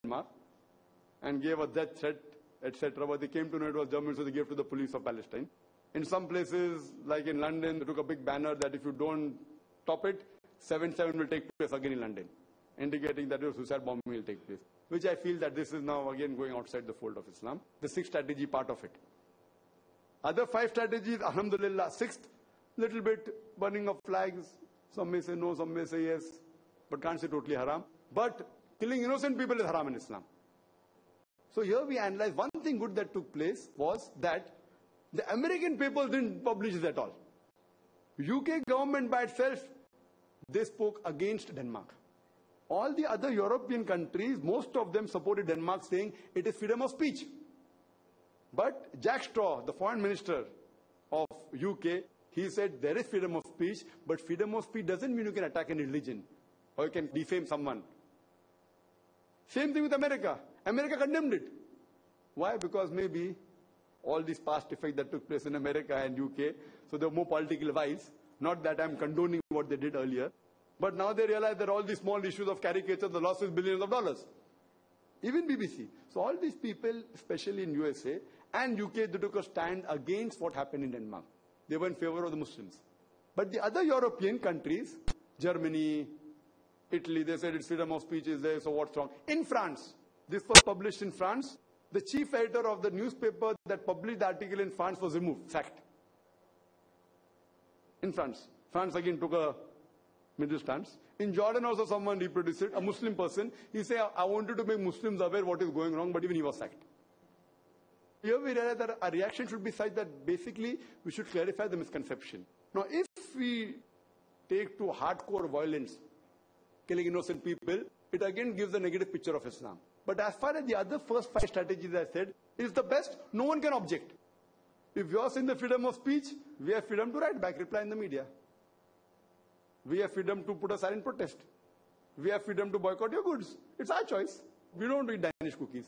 Denmark and gave a death threat, etc. But they came to know it was German, so they gave to the police of Palestine. In some places, like in London, they took a big banner that if you don't stop it, 7/7 will take place again in London, indicating that a suicide bombing will take place. Which I feel that this is now again going outside the fold of Islam. The sixth strategy part of it. Other five strategies, alhamdulillah. Sixth, little bit burning of flags. Some may say no, some may say yes, but can't say totally haram. But killing innocent people is haram in Islam. So here we analyze one thing good that took place was that the American papers didn't publish this at all. UK government by itself, they spoke against Denmark. All the other European countries, most of them supported Denmark, saying it is freedom of speech. But Jack Straw, the foreign minister of UK, he said there is freedom of speech, but freedom of speech doesn't mean you can attack any religion or you can defame someone. Same thing with America. America condemned it. Why? Because maybe all these past effects that took place in America and UK, so they're more political wise. Not that I'm condoning what they did earlier. But now they realize that all these small issues of caricature, the loss is billions of dollars. Even BBC. So all these people, especially in USA and UK, they took a stand against what happened in Denmark. They were in favor of the Muslims. But the other European countries, Germany, Italy, they said it's freedom of speech is there, so what's wrong? In France, this was published in France. The chief editor of the newspaper that published the article in France was removed, sacked. In France. France again took a middle stance. In Jordan also someone reproduced it, a Muslim person. He said, I wanted to make Muslims aware what is going wrong, but even he was sacked. Here we realize that our reaction should be such that basically we should clarify the misconception. Now if we take to hardcore violence, killing innocent people, it again gives a negative picture of Islam. But as far as the other first five strategies I said, is the best, no one can object. If yours in the freedom of speech, we have freedom to write back, reply in the media. We have freedom to put a silent protest. We have freedom to boycott your goods. It's our choice. We don't eat Danish cookies.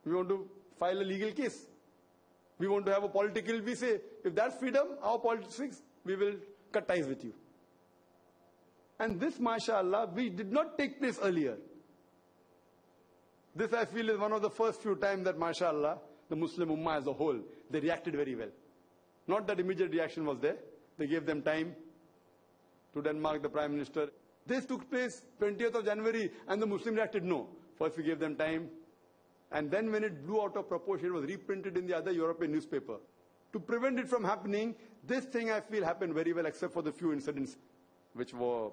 We want to file a legal case. We want to have a political, we say, if that's freedom, our politics, we will cut ties with you. And this, mashallah, we did not take place earlier. This, I feel, is one of the first few times that, mashallah, the Muslim Ummah as a whole, they reacted very well. Not that immediate reaction was there. They gave them time. To Denmark, the Prime Minister. This took place 20th of January and the Muslim reacted no. First we gave them time. And then when it blew out of proportion, it was reprinted in the other European newspaper. To prevent it from happening, this thing I feel happened very well except for the few incidents which were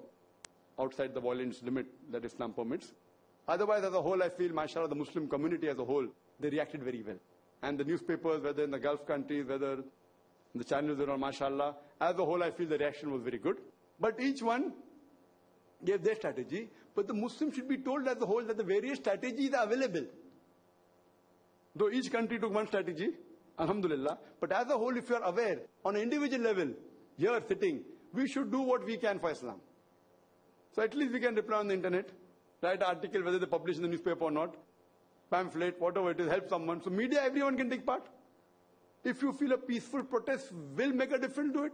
outside the violence limit that Islam permits. Otherwise, as a whole, I feel, mashallah, the Muslim community as a whole, they reacted very well. And the newspapers, whether in the Gulf countries, whether in the channels that are, mashallah, as a whole, I feel the reaction was very good. But each one gave their strategy. But the Muslims should be told as a whole that the various strategies are available. Though each country took one strategy, alhamdulillah. But as a whole, if you are aware, on an individual level, here sitting, we should do what we can for Islam. So at least we can reply on the internet, write an article, whether they publish in the newspaper or not, pamphlet, whatever it is, help someone. So media, everyone can take part. If you feel a peaceful protest will make a difference to it,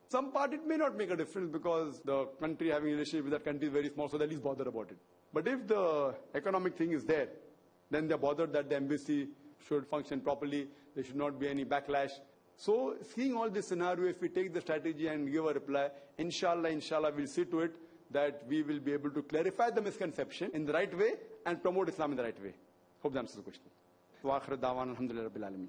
some part it may not make a difference because the country having a relationship with that country is very small, so they're at least bothered about it. But if the economic thing is there, then they're bothered that the embassy should function properly, there should not be any backlash. So seeing all this scenario, if we take the strategy and give a reply, inshallah, we'll see to it that we will be able to clarify the misconception in the right way and promote Islam in the right way. Hope that answers the question. Wa akhir da'wan alhamdulillah rabbil alameen.